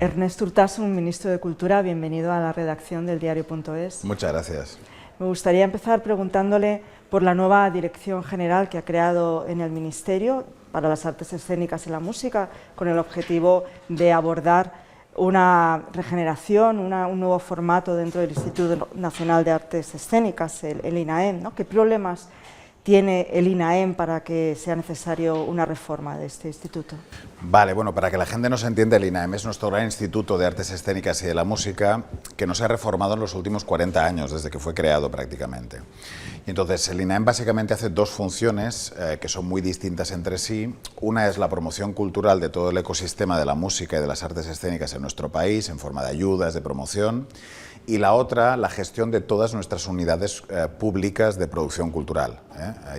Ernest Urtasun, ministro de Cultura, bienvenido a la redacción del diario.es. Muchas gracias. Me gustaría empezar preguntándole por la nueva dirección general que ha creado en el Ministerio para las Artes Escénicas y la Música, con el objetivo de abordar una regeneración, un nuevo formato dentro del Instituto Nacional de Artes Escénicas, el INAEM, ¿no? ¿Qué problemas tiene el INAEM para que sea necesario una reforma de este instituto? Vale, bueno, para que la gente nos entienda, el INAEM es nuestro gran Instituto de Artes Escénicas y de la Música que no se ha reformado en los últimos 40 años, desde que fue creado prácticamente. Y entonces, el INAEM básicamente hace dos funciones que son muy distintas entre sí. Una es la promoción cultural de todo el ecosistema de la música y de las artes escénicas en nuestro país, en forma de ayudas, de promoción. Y la otra, la gestión de todas nuestras unidades públicas de producción cultural,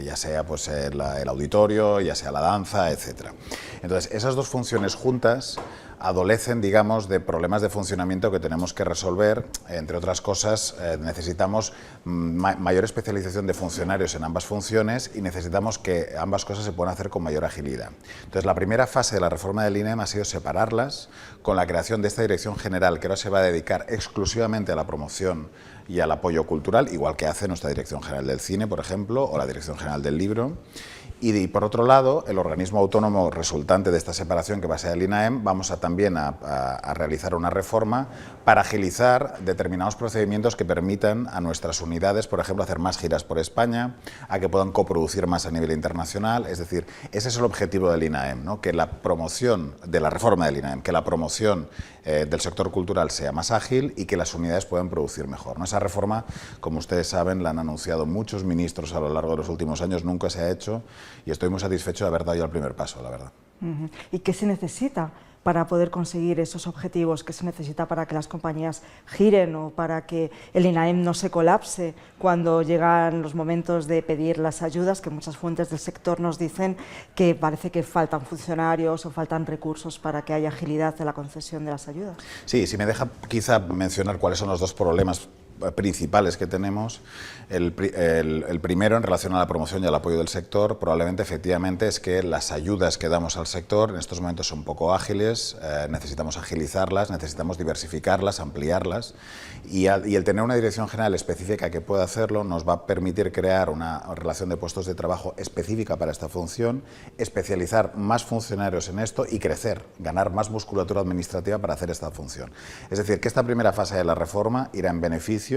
ya sea pues, el auditorio, ya sea la danza, etc. Entonces, esas dos funciones juntas adolecen, digamos, de problemas de funcionamiento que tenemos que resolver. Entre otras cosas, necesitamos mayor especialización de funcionarios en ambas funciones y necesitamos que ambas cosas se puedan hacer con mayor agilidad. Entonces, la primera fase de la reforma del INAEM ha sido separarlas con la creación de esta dirección general que ahora se va a dedicar exclusivamente a la promoción y al apoyo cultural, igual que hace nuestra Dirección General del Cine, por ejemplo, o la Dirección General del Libro. Y por otro lado, el organismo autónomo resultante de esta separación, que va a ser el INAEM, vamos también a realizar una reforma para agilizar determinados procedimientos que permitan a nuestras unidades, por ejemplo, hacer más giras por España, a que puedan coproducir más a nivel internacional. Es decir, ese es el objetivo del INAEM, ¿no? Que la promoción de la reforma del INAEM, que la promoción del sector cultural sea más ágil y que las unidades puedan producir mejor, ¿no? Esa reforma, como ustedes saben, la han anunciado muchos ministros a lo largo de los últimos años, nunca se ha hecho y estoy muy satisfecho de haber dado ya el primer paso, la verdad. ¿Y qué se necesita para poder conseguir esos objetivos? ¿Qué se necesita para que las compañías giren o para que el INAEM no se colapse cuando llegan los momentos de pedir las ayudas, que muchas fuentes del sector nos dicen que parece que faltan funcionarios o faltan recursos para que haya agilidad en la concesión de las ayudas? Sí, si me deja quizá mencionar cuáles son los dos problemas principales que tenemos. El primero, en relación a la promoción y al apoyo del sector, probablemente efectivamente es que las ayudas que damos al sector en estos momentos son poco ágiles, necesitamos agilizarlas, necesitamos diversificarlas, ampliarlas y el tener una dirección general específica que pueda hacerlo nos va a permitir crear una relación de puestos de trabajo específica para esta función, especializar más funcionarios en esto y crecer, ganar más musculatura administrativa para hacer esta función. Es decir, que esta primera fase de la reforma irá en beneficio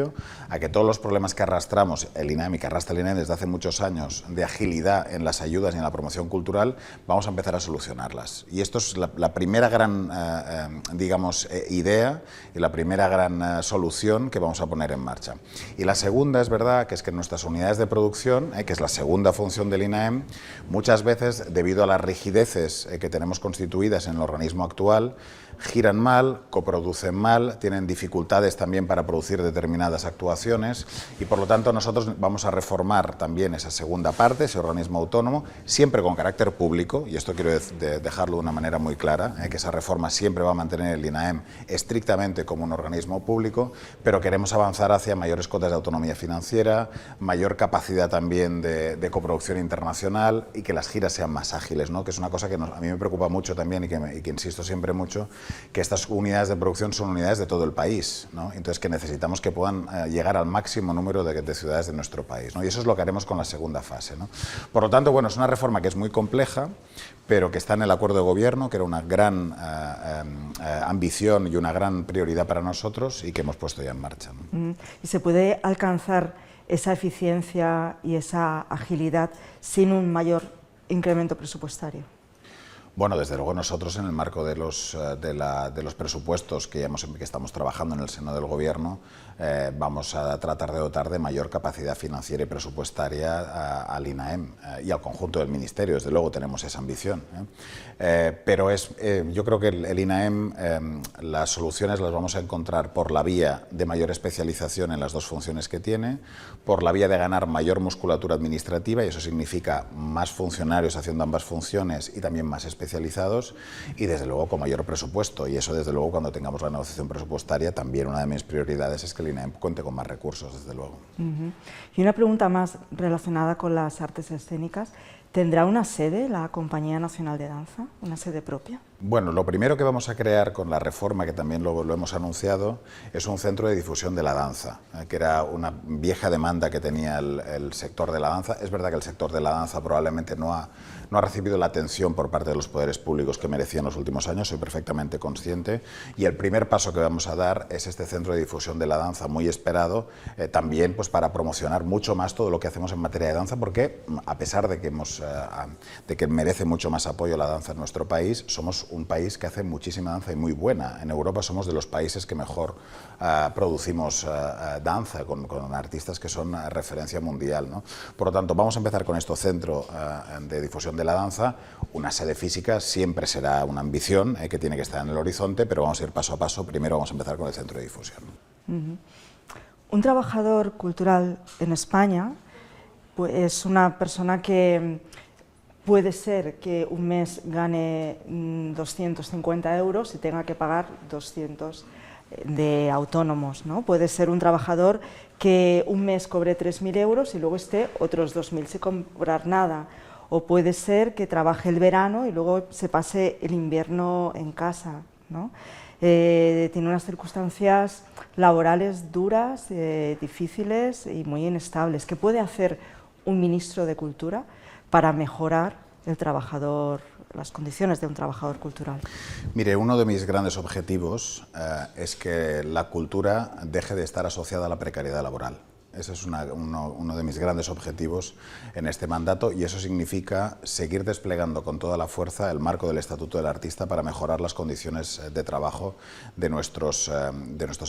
a que todos los problemas que arrastramos el INAEM y que arrastra el INAEM desde hace muchos años de agilidad en las ayudas y en la promoción cultural, vamos a empezar a solucionarlas. Y esto es la primera gran, digamos, idea y la primera gran solución que vamos a poner en marcha. Y la segunda es verdad que es que en nuestras unidades de producción, que es la segunda función del INAEM, muchas veces, debido a las rigideces que tenemos constituidas en el organismo actual, giran mal, coproducen mal, tienen dificultades también para producir determinadas actuaciones y por lo tanto nosotros vamos a reformar también esa segunda parte, ese organismo autónomo, siempre con carácter público, y esto quiero dejarlo de una manera muy clara, que esa reforma siempre va a mantener el INAEM estrictamente como un organismo público, pero queremos avanzar hacia mayores cotas de autonomía financiera, mayor capacidad también de coproducción internacional y que las giras sean más ágiles, ¿no? Que es una cosa que a mí me preocupa mucho también y que insisto siempre mucho, que estas unidades de producción son unidades de todo el país, ¿no? Entonces que necesitamos que puedan llegar al máximo número de ciudades de nuestro país, ¿no? Y eso es lo que haremos con la segunda fase, ¿no? Por lo tanto, bueno, es una reforma que es muy compleja, pero que está en el acuerdo de gobierno, que era una gran ambición y una gran prioridad para nosotros y que hemos puesto ya en marcha, ¿no? ¿Y se puede alcanzar esa eficiencia y esa agilidad sin un mayor incremento presupuestario? Bueno, desde luego nosotros en el marco de los presupuestos que estamos trabajando en el seno del Gobierno vamos a tratar de dotar de mayor capacidad financiera y presupuestaria al INAEM y al conjunto del Ministerio. Desde luego tenemos esa ambición, pero yo creo que el INAEM las soluciones las vamos a encontrar por la vía de mayor especialización en las dos funciones que tiene, por la vía de ganar mayor musculatura administrativa, y eso significa más funcionarios haciendo ambas funciones y también más especializados, y desde luego con mayor presupuesto, y eso desde luego cuando tengamos la negociación presupuestaria también una de mis prioridades es que el INAEM cuente con más recursos, desde luego. Y una pregunta más relacionada con las artes escénicas. ¿Tendrá una sede la Compañía Nacional de Danza, una sede propia? Bueno, lo primero que vamos a crear con la reforma, que también lo hemos anunciado, es un centro de difusión de la danza, que era una vieja demanda que tenía el sector de la danza. Es verdad que el sector de la danza probablemente no ha recibido la atención por parte de los poderes públicos que merecía en los últimos años, soy perfectamente consciente, y el primer paso que vamos a dar es este centro de difusión de la danza, muy esperado, también pues, para promocionar mucho más todo lo que hacemos en materia de danza, porque a pesar de que merece mucho más apoyo la danza en nuestro país, somos un país que hace muchísima danza y muy buena. En Europa somos de los países que mejor producimos danza, con artistas que son referencia mundial, ¿no? Por lo tanto, vamos a empezar con este centro de difusión de la danza. Una sede física siempre será una ambición que tiene que estar en el horizonte, pero vamos a ir paso a paso. Primero vamos a empezar con el centro de difusión. Un trabajador cultural en España pues, es una persona que puede ser que un mes gane 250 euros y tenga que pagar 200 de autónomos, ¿no? Puede ser un trabajador que un mes cobre 3.000 euros y luego esté otros 2.000 sin cobrar nada. O puede ser que trabaje el verano y luego se pase el invierno en casa, ¿no? Tiene unas circunstancias laborales duras, difíciles y muy inestables. ¿Qué puede hacer un ministro de Cultura para mejorar las condiciones de un trabajador cultural? Mire, uno de mis grandes objetivos es que la cultura deje de estar asociada a la precariedad laboral. Ese es uno de mis grandes objetivos en este mandato, y eso significa seguir desplegando con toda la fuerza el marco del Estatuto del Artista para mejorar las condiciones de trabajo de nuestros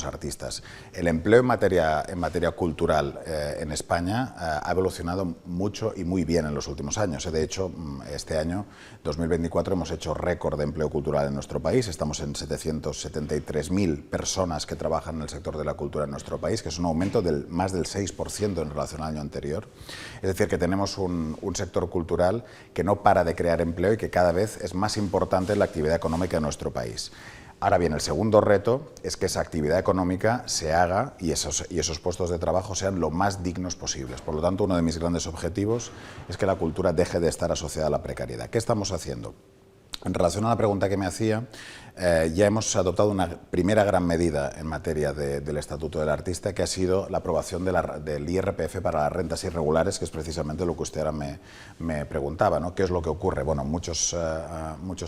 artistas. El empleo en materia cultural en España ha evolucionado mucho y muy bien en los últimos años. De hecho, este año, 2024, hemos hecho récord de empleo cultural en nuestro país. Estamos en 773.000 personas que trabajan en el sector de la cultura en nuestro país, que es un aumento del más del 6% en relación al año anterior. Es decir, que tenemos un sector cultural que no para de crear empleo y que cada vez es más importante en la actividad económica de nuestro país. Ahora bien, el segundo reto es que esa actividad económica se haga y esos puestos de trabajo sean lo más dignos posibles. Por lo tanto, uno de mis grandes objetivos es que la cultura deje de estar asociada a la precariedad. ¿Qué estamos haciendo? En relación a la pregunta que me hacía, ya hemos adoptado una primera gran medida en materia del Estatuto del Artista, que ha sido la aprobación del IRPF para las rentas irregulares, que es precisamente lo que usted ahora me preguntaba, ¿no? ¿Qué es lo que ocurre? Bueno, muchos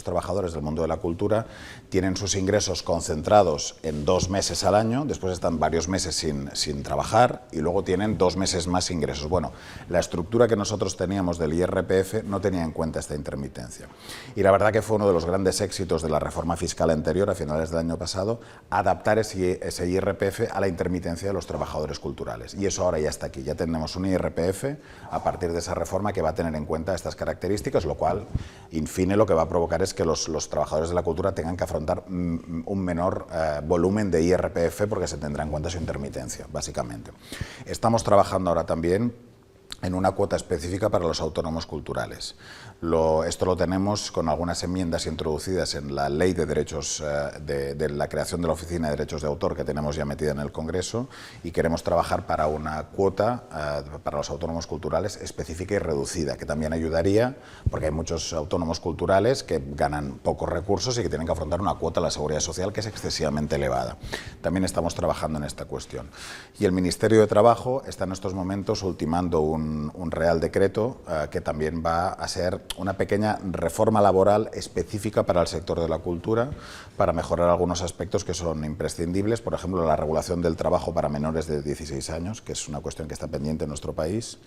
trabajadores del mundo de la cultura tienen sus ingresos concentrados en 2 meses al año, después están varios meses sin trabajar y luego tienen 2 meses más ingresos. Bueno, la estructura que nosotros teníamos del IRPF no tenía en cuenta esta intermitencia. Y la verdad que fue uno de los grandes éxitos de la reforma fiscal anterior, a finales del año pasado, adaptar ese IRPF a la intermitencia de los trabajadores culturales. Y eso ahora ya está aquí, ya tenemos un IRPF a partir de esa reforma que va a tener en cuenta estas características, lo cual, in fine, lo que va a provocar es que los trabajadores de la cultura tengan que afrontar un menor volumen de IRPF porque se tendrá en cuenta su intermitencia, básicamente. Estamos trabajando ahora también en una cuota específica para los autónomos culturales. Esto lo tenemos con algunas enmiendas introducidas en la Ley de Derechos de la creación de la Oficina de Derechos de Autor, que tenemos ya metida en el Congreso, y queremos trabajar para una cuota para los autónomos culturales específica y reducida, que también ayudaría, porque hay muchos autónomos culturales que ganan pocos recursos y que tienen que afrontar una cuota a la Seguridad Social que es excesivamente elevada. También estamos trabajando en esta cuestión. Y el Ministerio de Trabajo está en estos momentos ultimando un Real Decreto que también va a ser una pequeña reforma laboral específica para el sector de la cultura, para mejorar algunos aspectos que son imprescindibles, por ejemplo, la regulación del trabajo para menores de 16 años, que es una cuestión que está pendiente en nuestro país,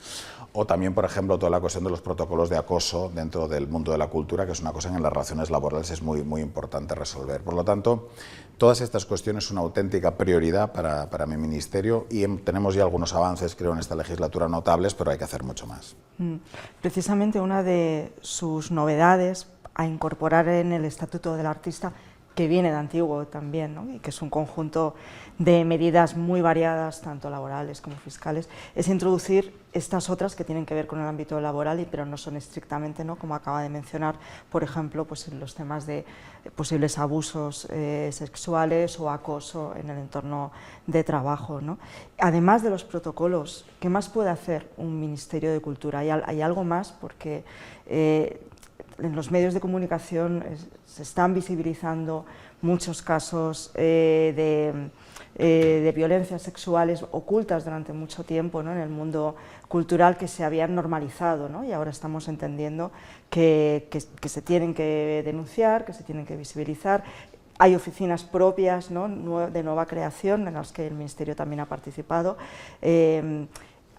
o también, por ejemplo, toda la cuestión de los protocolos de acoso dentro del mundo de la cultura, que es una cosa que en las relaciones laborales es muy, muy importante resolver. Por lo tanto, todas estas cuestiones son una auténtica prioridad para mi ministerio y tenemos ya algunos avances, creo, en esta legislatura notables, pero hay que hacer mucho más. Precisamente una de sus novedades a incorporar en el Estatuto del Artista que viene de antiguo también, ¿no? Y que es un conjunto de medidas muy variadas, tanto laborales como fiscales, es introducir estas otras que tienen que ver con el ámbito laboral, pero no son estrictamente, ¿no?, como acaba de mencionar, por ejemplo, pues en los temas de posibles abusos sexuales o acoso en el entorno de trabajo, ¿no? Además de los protocolos, ¿qué más puede hacer un Ministerio de Cultura? ¿Hay algo más? Porque en los medios de comunicación se están visibilizando muchos casos de violencias sexuales ocultas durante mucho tiempo, ¿no?, en el mundo cultural, que se habían normalizado, ¿no? Y ahora estamos entendiendo que se tienen que denunciar, que se tienen que visibilizar. Hay oficinas propias, ¿no?, de nueva creación, en las que el Ministerio también ha participado.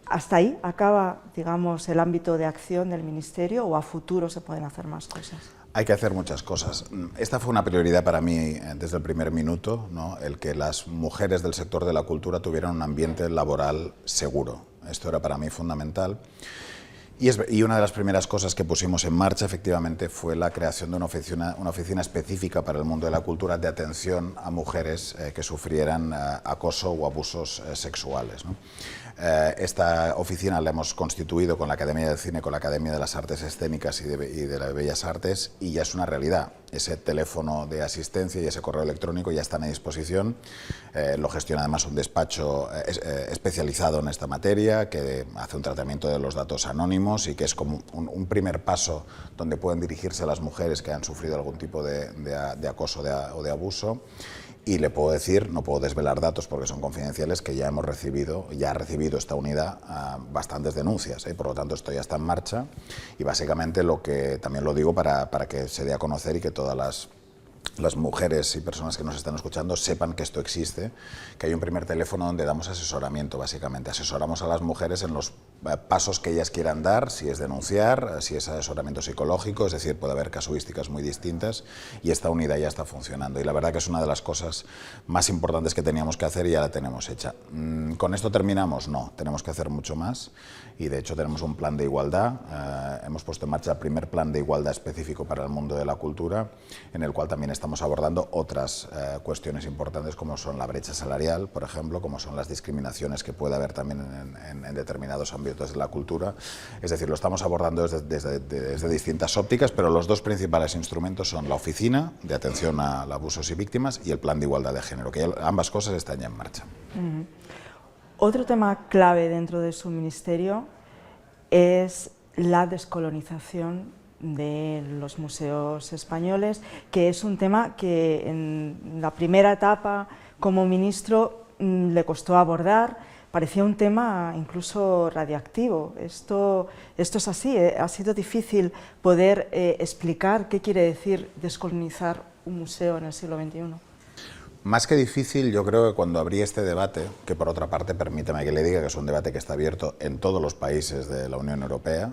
¿Hasta ahí acaba, digamos, el ámbito de acción del Ministerio, o a futuro se pueden hacer más cosas? Hay que hacer muchas cosas. Esta fue una prioridad para mí desde el primer minuto, ¿no?, el que las mujeres del sector de la cultura tuvieran un ambiente laboral seguro. Esto era para mí fundamental. Y una de las primeras cosas que pusimos en marcha, efectivamente, fue la creación de una oficina específica para el mundo de la cultura, de atención a mujeres que sufrieran acoso o abusos sexuales, ¿no? Esta oficina la hemos constituido con la Academia del Cine, con la Academia de las Artes Escénicas y de las Bellas Artes, y ya es una realidad. Ese teléfono de asistencia y ese correo electrónico ya están a disposición. Lo gestiona además un despacho especializado en esta materia, que hace un tratamiento de los datos anónimos y que es como un primer paso donde pueden dirigirse las mujeres que han sufrido algún tipo de acoso o de abuso. Y le puedo decir, no puedo desvelar datos porque son confidenciales, que ya ha recibido esta unidad bastantes denuncias, por lo tanto esto ya está en marcha, y básicamente también lo digo para que se dé a conocer y que todas las mujeres y personas que nos están escuchando sepan que esto existe, que hay un primer teléfono donde damos asesoramiento, básicamente. Asesoramos a las mujeres en los pasos que ellas quieran dar, si es denunciar, si es asesoramiento psicológico, es decir, puede haber casuísticas muy distintas, y esta unidad ya está funcionando. Y la verdad que es una de las cosas más importantes que teníamos que hacer y ya la tenemos hecha. ¿Con esto terminamos? No, tenemos que hacer mucho más, y de hecho tenemos un plan de igualdad. Hemos puesto en marcha el primer plan de igualdad específico para el mundo de la cultura, en el cual también estamos abordando otras cuestiones importantes, como son la brecha salarial, por ejemplo, como son las discriminaciones que puede haber también en determinados ámbitos de la cultura. Es decir, lo estamos abordando desde distintas ópticas, pero los dos principales instrumentos son la oficina de atención a abusos y víctimas y el plan de igualdad de género, que ambas cosas están ya en marcha. Otro tema clave dentro de su ministerio es la descolonización de los museos españoles, que es un tema que en la primera etapa como ministro le costó abordar. Parecía un tema incluso radiactivo. Esto es así, ha sido difícil poder explicar qué quiere decir descolonizar un museo en el siglo XXI. Más que difícil, yo creo que cuando abrí este debate, que por otra parte permítame que le diga que es un debate que está abierto en todos los países de la Unión Europea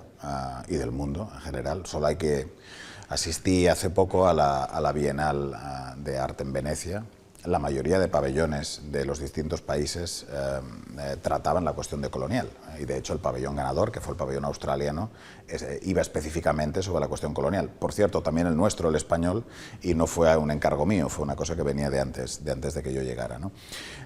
y del mundo en general, solo hay que asistí hace poco a la Bienal de Arte en Venecia. La mayoría de pabellones de los distintos países trataban la cuestión de colonial, y de hecho el pabellón ganador, que fue el pabellón australiano, iba específicamente sobre la cuestión colonial. Por cierto, también el nuestro, el español, y no fue un encargo mío, fue una cosa que venía de antes de que yo llegara, ¿no?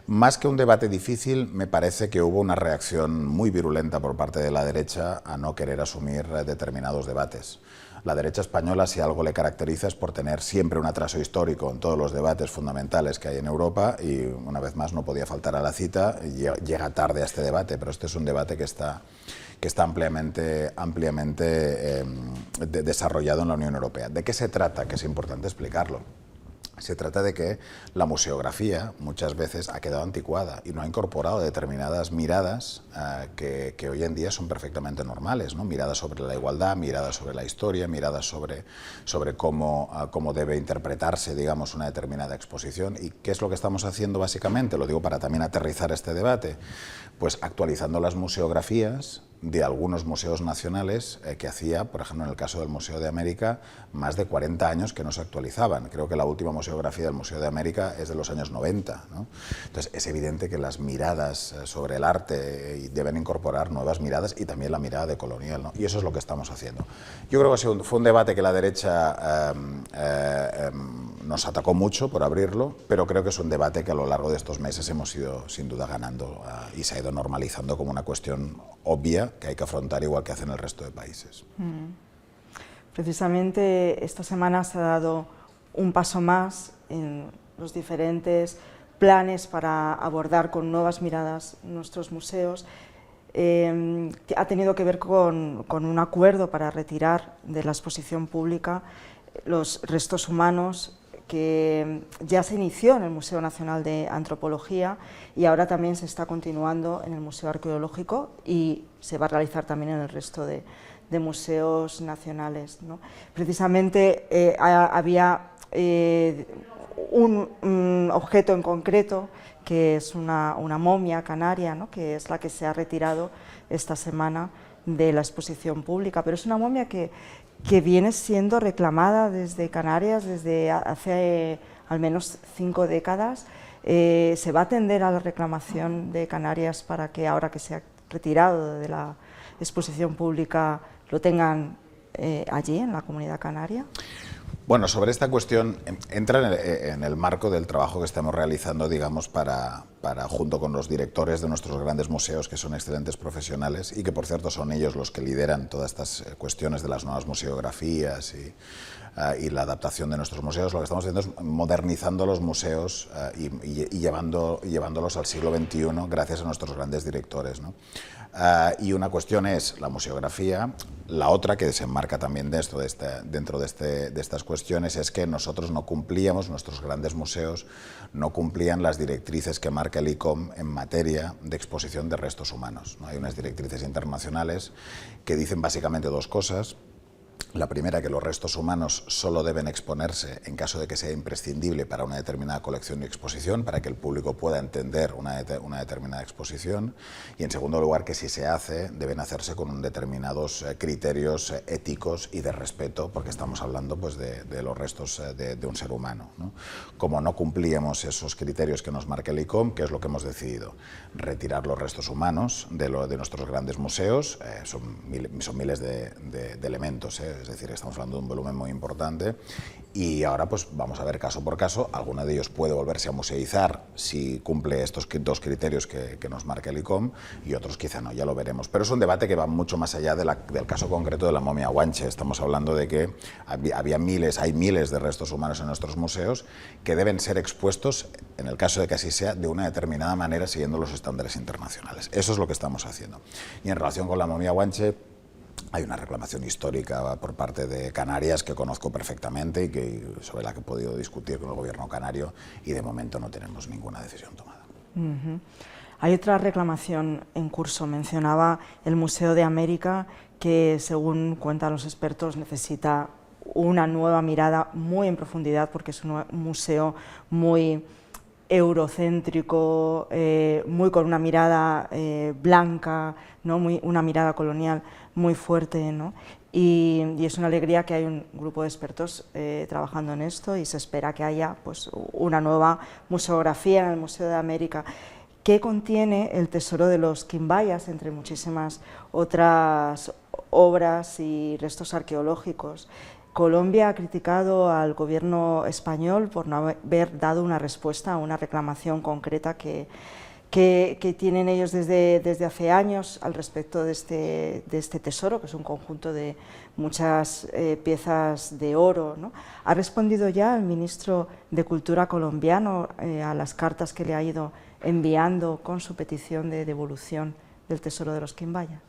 Más que un debate difícil, me parece que hubo una reacción muy virulenta por parte de la derecha a no querer asumir determinados debates. La derecha española, si algo le caracteriza, es por tener siempre un atraso histórico en todos los debates fundamentales que hay en Europa, y una vez más no podía faltar a la cita. Llega tarde a este debate, pero este es un debate que está ampliamente desarrollado en la Unión Europea. ¿De qué se trata? Que es importante explicarlo. Se trata de que la museografía muchas veces ha quedado anticuada y no ha incorporado determinadas miradas que hoy en día son perfectamente normales, ¿no? Miradas sobre la igualdad, miradas sobre la historia, miradas sobre cómo debe interpretarse, digamos, una determinada exposición. ¿Y qué es lo que estamos haciendo básicamente? Lo digo para también aterrizar este debate. Pues actualizando las museografías de algunos museos nacionales que hacía, por ejemplo, en el caso del Museo de América, más de 40 años que no se actualizaban. Creo que la última museografía del Museo de América es de los años 90, ¿no? Entonces, es evidente que las miradas sobre el arte deben incorporar nuevas miradas y también la mirada decolonial, ¿no? Y eso es lo que estamos haciendo. Yo creo que fue un debate que la derecha nos atacó mucho por abrirlo, pero creo que es un debate que a lo largo de estos meses hemos ido sin duda ganando y se ha ido normalizando como una cuestión obvia que hay que afrontar igual que hacen el resto de países. Precisamente esta semana se ha dado un paso más en los diferentes planes para abordar con nuevas miradas nuestros museos. Ha tenido que ver con un acuerdo para retirar de la exposición pública los restos humanos que ya se inició en el Museo Nacional de Antropología y ahora también se está continuando en el Museo Arqueológico y se va a realizar también en el resto de museos nacionales, ¿no? Precisamente había un objeto en concreto que es una momia canaria, ¿no? Que es la que se ha retirado esta semana de la exposición pública, pero es una momia que viene siendo reclamada desde Canarias desde hace al menos 5 décadas. Se va a atender a la reclamación de Canarias para que ahora que se ha retirado de la exposición pública lo tengan allí, en la Comunidad Canaria. Bueno, sobre esta cuestión entra en el marco del trabajo que estamos realizando, digamos, para junto con los directores de nuestros grandes museos, que son excelentes profesionales y que, por cierto, son ellos los que lideran todas estas cuestiones de las nuevas museografías y la adaptación de nuestros museos. Lo que estamos haciendo es modernizando los museos y llevándolos al siglo XXI gracias a nuestros grandes directores, ¿no? Y una cuestión es la museografía. La otra, que se enmarca también dentro de estas cuestiones, es que nosotros no cumplíamos, nuestros grandes museos no cumplían las directrices que marca el ICOM en materia de exposición de restos humanos, ¿no? Hay unas directrices internacionales que dicen básicamente dos cosas. La primera, que los restos humanos solo deben exponerse en caso de que sea imprescindible para una determinada colección y exposición, para que el público pueda entender una determinada exposición. Y en segundo lugar, que si se hace, deben hacerse con determinados criterios éticos y de respeto, porque estamos hablando pues, de los restos de un ser humano, ¿no? Como no cumplíamos esos criterios que nos marca el ICOM, ¿qué es lo que hemos decidido? Retirar los restos humanos de nuestros grandes museos. Son miles de elementos, es decir, estamos hablando de un volumen muy importante y ahora pues vamos a ver caso por caso. Alguno de ellos puede volverse a museizar si cumple estos dos criterios que nos marca el ICOM y otros quizá no, ya lo veremos. Pero es un debate que va mucho más allá del caso concreto de la momia Guanche. Estamos hablando de que hay miles de restos humanos en nuestros museos que deben ser expuestos, en el caso de que así sea, de una determinada manera siguiendo los estándares internacionales. Eso es lo que estamos haciendo. Y en relación con la momia Guanche, hay una reclamación histórica por parte de Canarias que conozco perfectamente y sobre la que he podido discutir con el gobierno canario y de momento no tenemos ninguna decisión tomada. Hay otra reclamación en curso. Mencionaba el Museo de América que, según cuentan los expertos, necesita una nueva mirada muy en profundidad porque es un museo muy eurocéntrico, muy con una mirada blanca, ¿no? Una mirada colonial muy fuerte, ¿no? Y es una alegría que hay un grupo de expertos trabajando en esto y se espera que haya pues, una nueva museografía en el Museo de América que contiene el tesoro de los Quimbayas, entre muchísimas otras obras y restos arqueológicos. Colombia ha criticado al gobierno español por no haber dado una respuesta a una reclamación concreta que tienen ellos desde hace años al respecto de este tesoro, que es un conjunto de muchas piezas de oro, ¿no? ¿Ha respondido ya el ministro de Cultura colombiano a las cartas que le ha ido enviando con su petición de devolución del tesoro de los Quimbaya?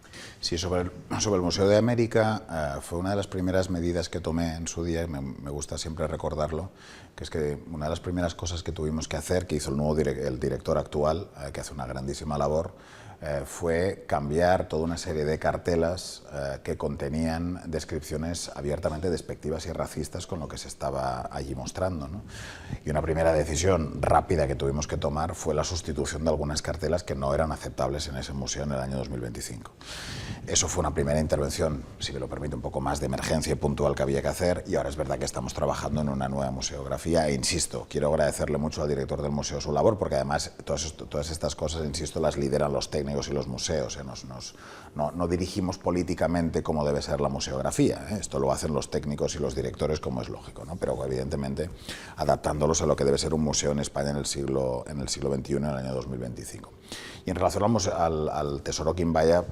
Sí, sobre el Museo de América fue una de las primeras medidas que tomé en su día, y me gusta siempre recordarlo, que es que una de las primeras cosas que tuvimos que hacer, que hizo el director actual, que hace una grandísima labor, fue cambiar toda una serie de cartelas que contenían descripciones abiertamente despectivas y racistas con lo que se estaba allí mostrando, ¿no? Y una primera decisión rápida que tuvimos que tomar fue la sustitución de algunas cartelas que no eran aceptables en ese museo en el año 2025. Eso fue una primera intervención, si me lo permite, un poco más de emergencia y puntual que había que hacer, y ahora es verdad que estamos trabajando en una nueva museografía, e insisto, quiero agradecerle mucho al director del museo su labor, porque además todas estas cosas, insisto, las lideran los técnicos y los museos, no dirigimos políticamente cómo debe ser la museografía, esto lo hacen los técnicos y los directores, como es lógico, ¿no? Pero evidentemente adaptándolos a lo que debe ser un museo en España en el siglo XXI, en el año 2025. Y en relación al Tesoro Quimbaya,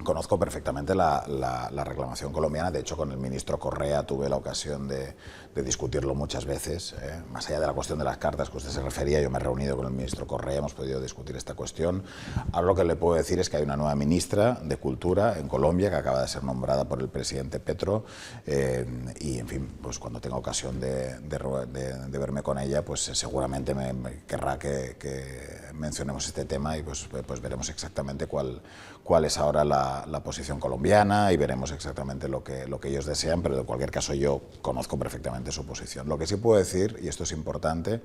conozco perfectamente la reclamación colombiana. De hecho, con el ministro Correa tuve la ocasión de discutirlo muchas veces. Más allá de la cuestión de las cartas que usted se refería, yo me he reunido con el ministro Correa, hemos podido discutir esta cuestión. Ahora lo que le puedo decir es que hay una nueva ministra de Cultura en Colombia que acaba de ser nombrada por el presidente Petro, y, en fin, pues cuando tenga ocasión de verme con ella, pues seguramente me querrá que mencionemos este tema, y pues veremos exactamente cuál es ahora la posición colombiana, y veremos exactamente lo que ellos desean, pero de cualquier caso yo conozco perfectamente su posición. Lo que sí puedo decir, y esto es importante,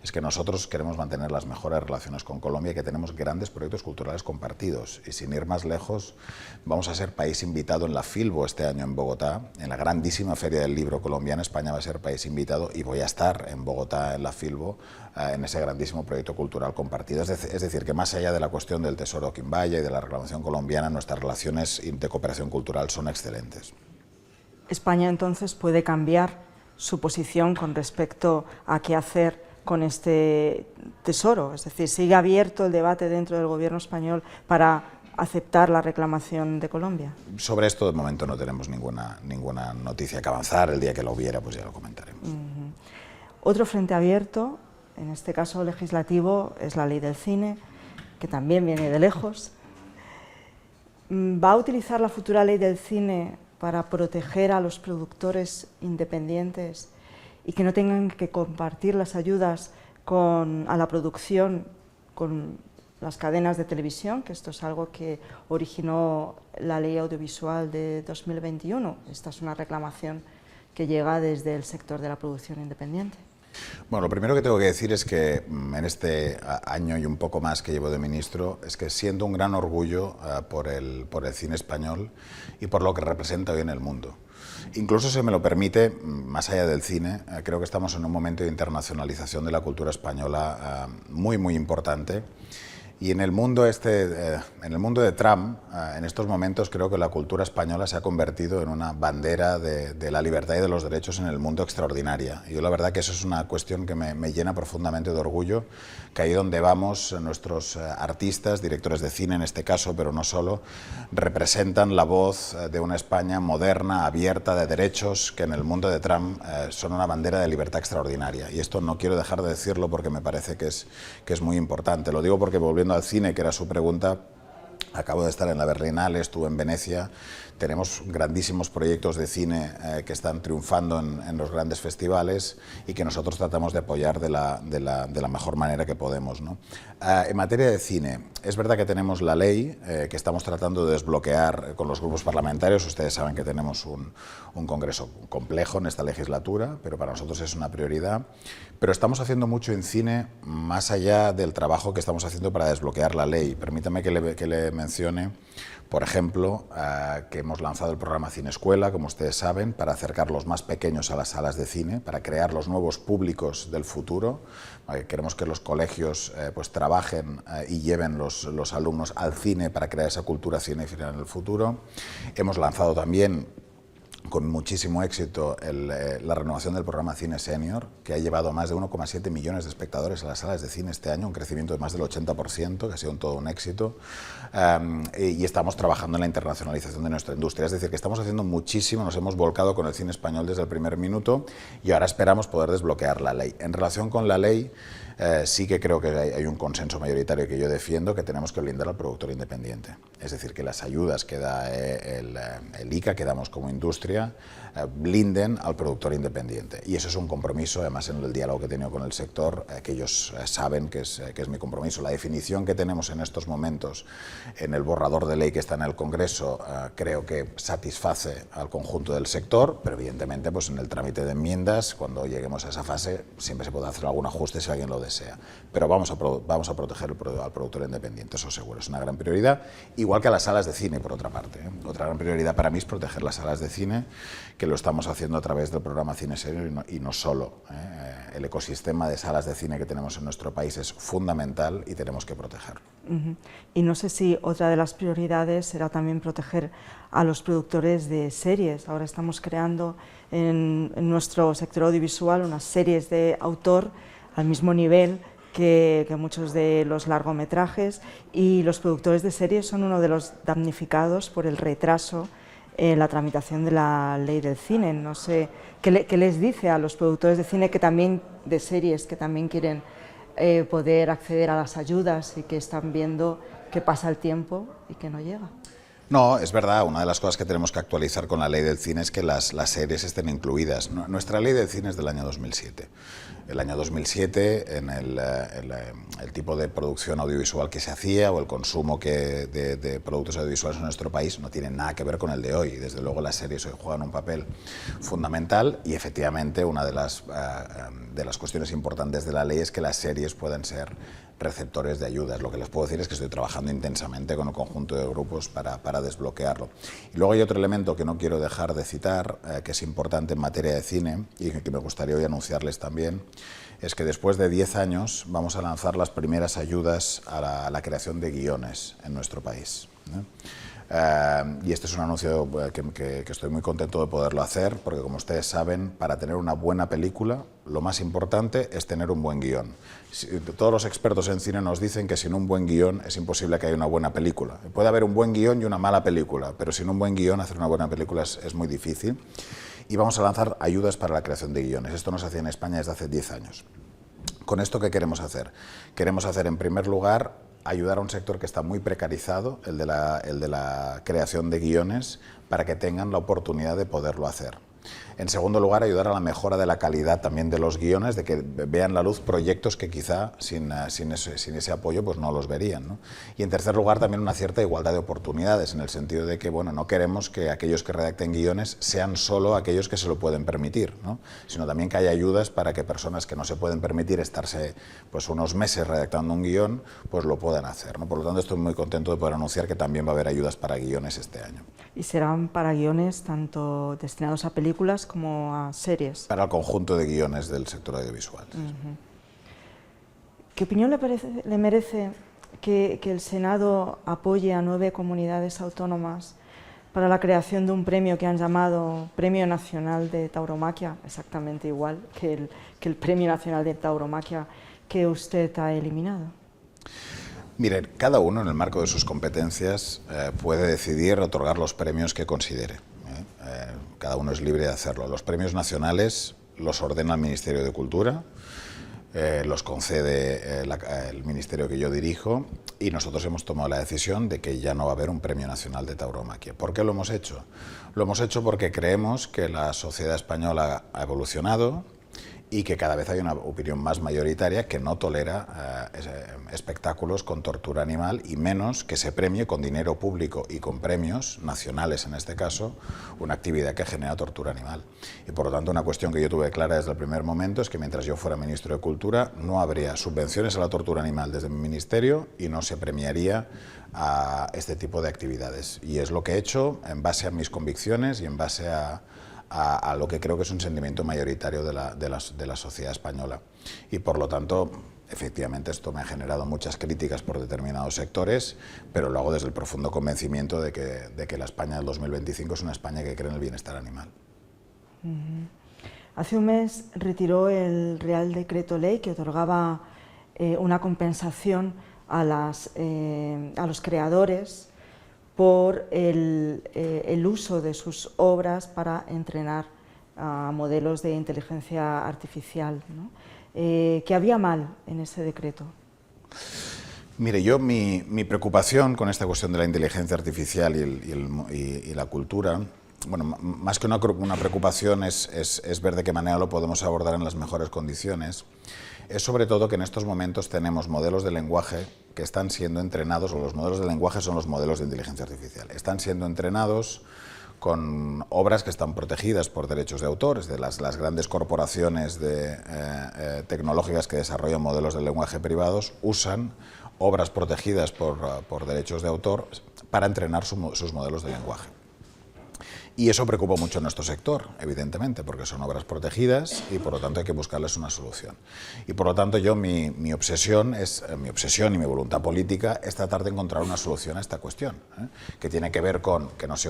es que nosotros queremos mantener las mejores relaciones con Colombia, y que tenemos grandes proyectos culturales compartidos, y sin ir más lejos, vamos a ser país invitado en la Filbo este año en Bogotá, en la grandísima Feria del Libro colombiana. España va a ser país invitado, y voy a estar en Bogotá en la Filbo, en ese grandísimo proyecto cultural compartido. Es decir, que más allá de la cuestión del Tesoro Quimbaya y de la reclamación colombiana, nuestras relaciones de cooperación cultural son excelentes. España entonces puede cambiar su posición con respecto a qué hacer con este tesoro, es decir, sigue abierto el debate dentro del gobierno español para aceptar la reclamación de Colombia. Sobre esto de momento no tenemos ninguna noticia que avanzar. El día que lo hubiera, pues ya lo comentaremos. Otro frente abierto, en este caso legislativo, es la ley del cine, que también viene de lejos. ¿Va a utilizar la futura ley del cine para proteger a los productores independientes y que no tengan que compartir las ayudas a la producción con las cadenas de televisión, que esto es algo que originó la ley audiovisual de 2021? Esta es una reclamación que llega desde el sector de la producción independiente. Bueno, lo primero que tengo que decir es que en este año y un poco más que llevo de ministro, es que siento un gran orgullo por el cine español y por lo que representa hoy en el mundo. Incluso, si me lo permite, más allá del cine, creo que estamos en un momento de internacionalización de la cultura española muy importante. Y en el mundo de Trump, en estos momentos creo que la cultura española se ha convertido en una bandera de la libertad y de los derechos en el mundo extraordinaria. Y yo la verdad que eso es una cuestión que me llena profundamente de orgullo, que ahí donde vamos nuestros artistas, directores de cine en este caso, pero no solo, representan la voz de una España moderna, abierta, de derechos, que en el mundo de Trump son una bandera de libertad extraordinaria. Y esto no quiero dejar de decirlo porque me parece que es muy importante. Lo digo porque, volviendo al cine, que era su pregunta, acabo de estar en la Berlinale, estuve en Venecia. Tenemos grandísimos proyectos de cine que están triunfando en los grandes festivales y que nosotros tratamos de apoyar de la mejor manera que podemos, ¿no? En materia de cine, es verdad que tenemos la ley que estamos tratando de desbloquear con los grupos parlamentarios. Ustedes saben que tenemos un congreso complejo en esta legislatura, pero para nosotros es una prioridad. Pero estamos haciendo mucho en cine más allá del trabajo que estamos haciendo para desbloquear la ley. Permítame que le mencione, por ejemplo, que hemos lanzado el programa Cine Escuela, como ustedes saben, para acercar los más pequeños a las salas de cine, para crear los nuevos públicos del futuro. Queremos que los colegios pues trabajen y lleven los alumnos al cine para crear esa cultura cinéfila en el futuro. Hemos lanzado también, con muchísimo éxito, la renovación del programa Cine Senior, que ha llevado a más de 1,7 millones de espectadores a las salas de cine este año, un crecimiento de más del 80%, que ha sido todo un éxito. Y estamos trabajando en la internacionalización de nuestra industria. Es decir, que estamos haciendo muchísimo, nos hemos volcado con el cine español desde el primer minuto y ahora esperamos poder desbloquear la ley. En relación con la ley, sí que creo que hay un consenso mayoritario que yo defiendo, que tenemos que blindar al productor independiente. Es decir, que las ayudas que da el ICA, que damos como industria, blinden al productor independiente. Y eso es un compromiso, además en el diálogo que he tenido con el sector, que ellos saben que es mi compromiso. La definición que tenemos en estos momentos en el borrador de ley que está en el Congreso creo que satisface al conjunto del sector, pero evidentemente pues en el trámite de enmiendas, cuando lleguemos a esa fase, siempre se puede hacer algún ajuste si alguien lo desea. donde sea. Pero vamos a proteger al productor independiente, eso seguro, es una gran prioridad, igual que a las salas de cine, por otra parte. Otra gran prioridad para mí es proteger las salas de cine, que lo estamos haciendo a través del programa Cine Serio y no solo. El ecosistema de salas de cine que tenemos en nuestro país es fundamental y tenemos que protegerlo. Y no sé si otra de las prioridades será también proteger a los productores de series. Ahora estamos creando en nuestro sector audiovisual unas series de autor al mismo nivel que muchos de los largometrajes, y los productores de series son uno de los damnificados por el retraso en la tramitación de la ley del cine. No sé, ¿qué les dice a los productores de cine de series que también quieren poder acceder a las ayudas y que están viendo que pasa el tiempo y que no llega? No, es verdad, una de las cosas que tenemos que actualizar con la ley del cine es que las series estén incluidas. Nuestra ley del cine es del año 2007. El año 2007, en el tipo de producción audiovisual que se hacía o el consumo de productos audiovisuales en nuestro país no tiene nada que ver con el de hoy. Desde luego las series hoy juegan un papel fundamental y efectivamente una de las cuestiones importantes de la ley es que las series puedan ser receptores de ayudas. Lo que les puedo decir es que estoy trabajando intensamente con un conjunto de grupos para desbloquearlo. Y luego hay otro elemento que no quiero dejar de citar, que es importante en materia de cine y que me gustaría hoy anunciarles también, es que después de 10 años vamos a lanzar las primeras ayudas a la creación de guiones en nuestro país, ¿no? Y este es un anuncio que estoy muy contento de poderlo hacer, porque como ustedes saben, para tener una buena película, lo más importante es tener un buen guión. Todos los expertos en cine nos dicen que sin un buen guión es imposible que haya una buena película. Puede haber un buen guión y una mala película, pero sin un buen guión hacer una buena película es muy difícil. Y vamos a lanzar ayudas para la creación de guiones. Esto no se hacía en España desde hace 10 años. ¿Con esto qué queremos hacer? Queremos hacer, en primer lugar, ayudar a un sector que está muy precarizado, el de la creación de guiones, para que tengan la oportunidad de poderlo hacer. En segundo lugar, ayudar a la mejora de la calidad también de los guiones, de que vean la luz proyectos que quizá sin ese apoyo pues no los verían, ¿no? Y en tercer lugar, también una cierta igualdad de oportunidades, en el sentido de que no queremos que aquellos que redacten guiones sean solo aquellos que se lo pueden permitir, ¿no? Sino también que haya ayudas para que personas que no se pueden permitir estarse pues unos meses redactando un guión, pues lo puedan hacer, ¿no? Por lo tanto, estoy muy contento de poder anunciar que también va a haber ayudas para guiones este año. ¿Y serán para guiones tanto destinados a películas como a series? Para el conjunto de guiones del sector audiovisual. ¿Qué opinión le merece que el Senado apoye a 9 comunidades autónomas para la creación de un premio que han llamado Premio Nacional de Tauromaquia, exactamente igual que el Premio Nacional de Tauromaquia que usted ha eliminado? Miren, cada uno en el marco de sus competencias puede decidir otorgar los premios que considere. Cada uno es libre de hacerlo. Los premios nacionales los ordena el Ministerio de Cultura, los concede el ministerio que yo dirijo, y nosotros hemos tomado la decisión de que ya no va a haber un Premio Nacional de Tauromaquia. ¿Por qué lo hemos hecho? Lo hemos hecho porque creemos que la sociedad española ha evolucionado y que cada vez hay una opinión más mayoritaria que no tolera espectáculos con tortura animal, y menos que se premie con dinero público y con premios nacionales, en este caso, una actividad que genera tortura animal. Y por lo tanto, una cuestión que yo tuve clara desde el primer momento es que mientras yo fuera ministro de Cultura no habría subvenciones a la tortura animal desde mi ministerio y no se premiaría a este tipo de actividades. Y es lo que he hecho en base a mis convicciones y en base a lo que creo que es un sentimiento mayoritario de la sociedad española. Y por lo tanto, efectivamente, esto me ha generado muchas críticas por determinados sectores, pero lo hago desde el profundo convencimiento de que la España del 2025 es una España que cree en el bienestar animal. Hace un mes retiró el Real Decreto Ley que otorgaba una compensación a los creadores por el uso de sus obras para entrenar a modelos de inteligencia artificial, ¿no? ¿Qué había mal en ese decreto? Mire, mi preocupación con esta cuestión de la inteligencia artificial y la cultura, bueno, más que una preocupación es ver de qué manera lo podemos abordar en las mejores condiciones. Es sobre todo que en estos momentos tenemos modelos de lenguaje que están siendo entrenados, o los modelos de lenguaje son los modelos de inteligencia artificial, están siendo entrenados con obras que están protegidas por derechos de autor, de las grandes corporaciones tecnológicas que desarrollan modelos de lenguaje privados usan obras protegidas por derechos de autor para entrenar sus modelos de lenguaje. Y eso preocupa mucho a nuestro sector, evidentemente, porque son obras protegidas y por lo tanto hay que buscarles una solución. Y por lo tanto yo mi obsesión y mi voluntad política es tratar de encontrar una solución a esta cuestión, que tiene que ver con que no se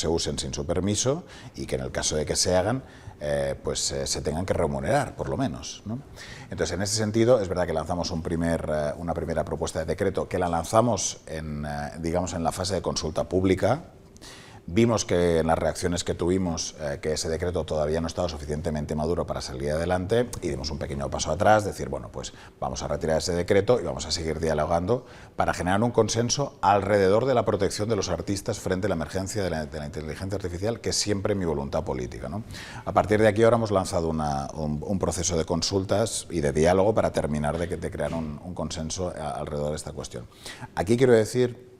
usen sin su permiso y que en el caso de que se hagan, se tengan que remunerar, por lo menos, ¿no? Entonces, en ese sentido, es verdad que lanzamos una primera propuesta de decreto, que la lanzamos digamos, en la fase de consulta pública. Vimos que en las reacciones que tuvimos que ese decreto todavía no estaba suficientemente maduro para salir adelante y dimos un pequeño paso atrás, decir, bueno, pues vamos a retirar ese decreto y vamos a seguir dialogando para generar un consenso alrededor de la protección de los artistas frente a la emergencia de la inteligencia artificial, que es siempre mi voluntad política, ¿no? A partir de aquí ahora hemos lanzado un proceso de consultas y de diálogo para terminar de crear un consenso alrededor de esta cuestión. Aquí quiero decir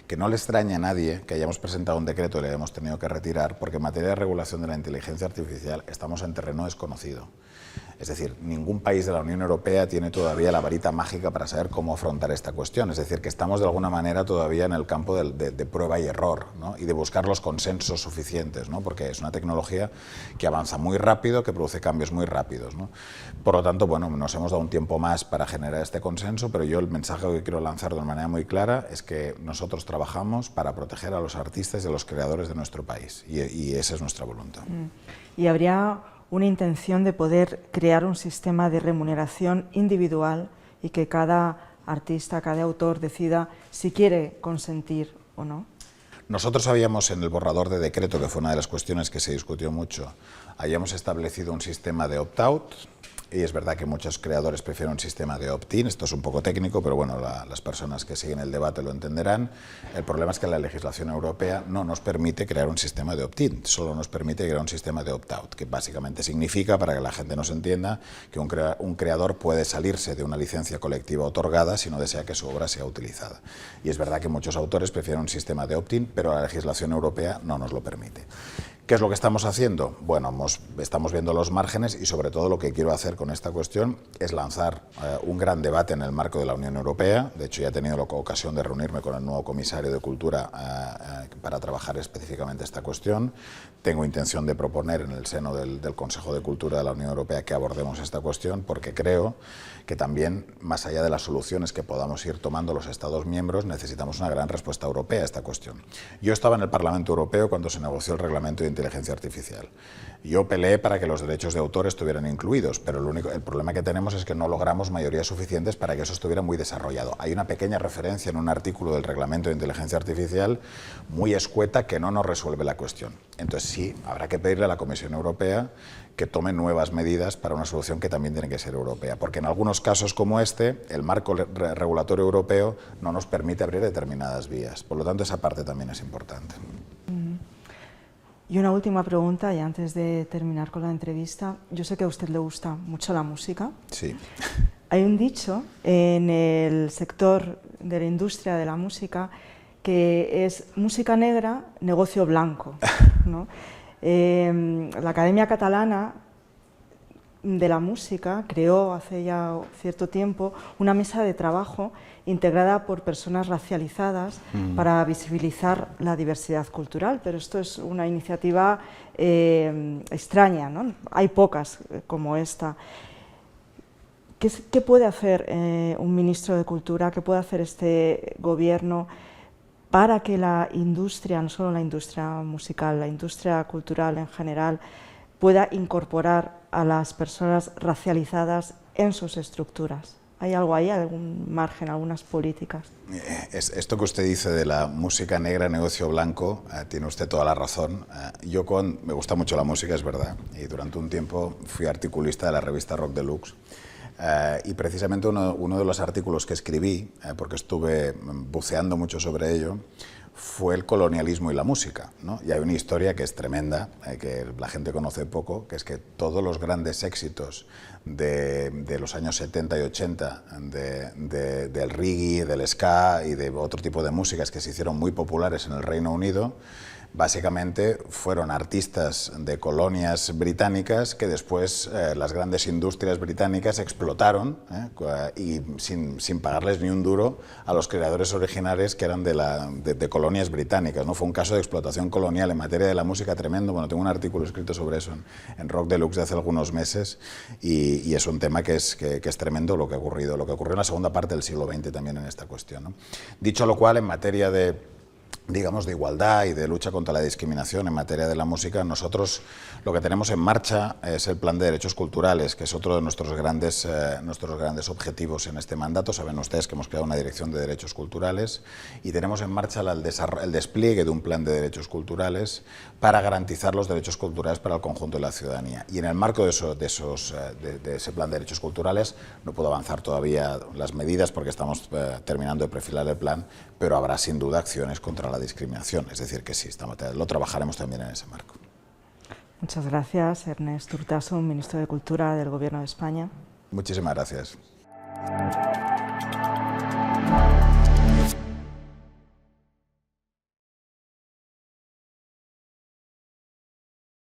que no le extraña a nadie que hayamos presentado un decreto y le hayamos tenido que retirar, porque en materia de regulación de la inteligencia artificial estamos en terreno desconocido. Es decir, ningún país de la Unión Europea tiene todavía la varita mágica para saber cómo afrontar esta cuestión. Es decir, que estamos de alguna manera todavía en el campo de prueba y error, ¿no? Y de buscar los consensos suficientes, ¿no? Porque es una tecnología que avanza muy rápido, que produce cambios muy rápidos, ¿no? Por lo tanto, bueno, nos hemos dado un tiempo más para generar este consenso, pero yo el mensaje que quiero lanzar de una manera muy clara es que nosotros trabajamos para proteger a los artistas y a los creadores de nuestro país, y esa es nuestra voluntad. ¿Y habría una intención de poder crear un sistema de remuneración individual y que cada artista, cada autor decida si quiere consentir o no? Nosotros habíamos en el borrador de decreto, que fue una de las cuestiones que se discutió mucho, habíamos establecido un sistema de opt-out, y es verdad que muchos creadores prefieren un sistema de opt-in. Esto es un poco técnico, pero bueno, las personas que siguen el debate lo entenderán. El problema es que la legislación europea no nos permite crear un sistema de opt-in, solo nos permite crear un sistema de opt-out, que básicamente significa, para que la gente nos entienda, que un creador puede salirse de una licencia colectiva otorgada si no desea que su obra sea utilizada. Y es verdad que muchos autores prefieren un sistema de opt-in, pero la legislación europea no nos lo permite. ¿Qué es lo que estamos haciendo? Bueno, estamos viendo los márgenes y sobre todo lo que quiero hacer con esta cuestión es lanzar un gran debate en el marco de la Unión Europea. De hecho, ya he tenido la ocasión de reunirme con el nuevo comisario de Cultura para trabajar específicamente esta cuestión. Tengo intención de proponer en el seno del Consejo de Cultura de la Unión Europea que abordemos esta cuestión, porque creo que también, más allá de las soluciones que podamos ir tomando los Estados miembros, necesitamos una gran respuesta europea a esta cuestión. Yo estaba en el Parlamento Europeo cuando se negoció el reglamento de inteligencia artificial. Yo peleé para que los derechos de autor estuvieran incluidos, pero el problema que tenemos es que no logramos mayorías suficientes para que eso estuviera muy desarrollado. Hay una pequeña referencia en un artículo del reglamento de inteligencia artificial muy escueta que no nos resuelve la cuestión. Entonces sí, habrá que pedirle a la Comisión Europea que tome nuevas medidas para una solución que también tiene que ser europea, porque en algunos casos como este, el marco regulatorio europeo no nos permite abrir determinadas vías. Por lo tanto, esa parte también es importante. Y una última pregunta, y antes de terminar con la entrevista. Yo sé que a usted le gusta mucho la música. Sí. Hay un dicho en el sector de la industria de la música que es música negra, negocio blanco, ¿no? La Academia Catalana de la Música creó hace ya cierto tiempo una mesa de trabajo integrada por personas racializadas para visibilizar la diversidad cultural, pero esto es una iniciativa extraña, ¿no? Hay pocas como esta. ¿Qué puede hacer un ministro de Cultura, qué puede hacer este gobierno para que la industria, no solo la industria musical, la industria cultural en general, pueda incorporar a las personas racializadas en sus estructuras? ¿Hay algo ahí, algún margen, algunas políticas? Esto que usted dice de la música negra, negocio blanco, tiene usted toda la razón. Me gusta mucho la música, es verdad, y durante un tiempo fui articulista de la revista Rock Deluxe. Y precisamente uno de los artículos que escribí, porque estuve buceando mucho sobre ello, fue el colonialismo y la música, ¿no? Y hay una historia que es tremenda, que la gente conoce poco, que es que todos los grandes éxitos de los años 70 y 80, del reggae, del ska y de otro tipo de músicas que se hicieron muy populares en el Reino Unido, básicamente fueron artistas de colonias británicas que después las grandes industrias británicas explotaron y sin pagarles ni un duro a los creadores originales que eran de colonias británicas, ¿no? Fue un caso de explotación colonial en materia de la música tremendo. Bueno, tengo un artículo escrito sobre eso en Rock Deluxe de hace algunos meses y es un tema que es tremendo lo que ha ocurrido en la segunda parte del siglo XX también en esta cuestión, ¿no? Dicho lo cual, en materia de igualdad y de lucha contra la discriminación en materia de la música, nosotros lo que tenemos en marcha es el Plan de Derechos Culturales, que es otro de nuestros grandes objetivos en este mandato. Saben ustedes que hemos creado una Dirección de Derechos Culturales y tenemos en marcha el despliegue de un Plan de Derechos Culturales para garantizar los derechos culturales para el conjunto de la ciudadanía. Y en el marco de ese Plan de Derechos Culturales no puedo avanzar todavía las medidas porque estamos terminando de perfilar el plan, pero habrá sin duda acciones contra la discriminación, es decir, que sí, lo trabajaremos también en ese marco. Muchas gracias, Ernest Urtasun, Ministro de Cultura del Gobierno de España. Muchísimas gracias.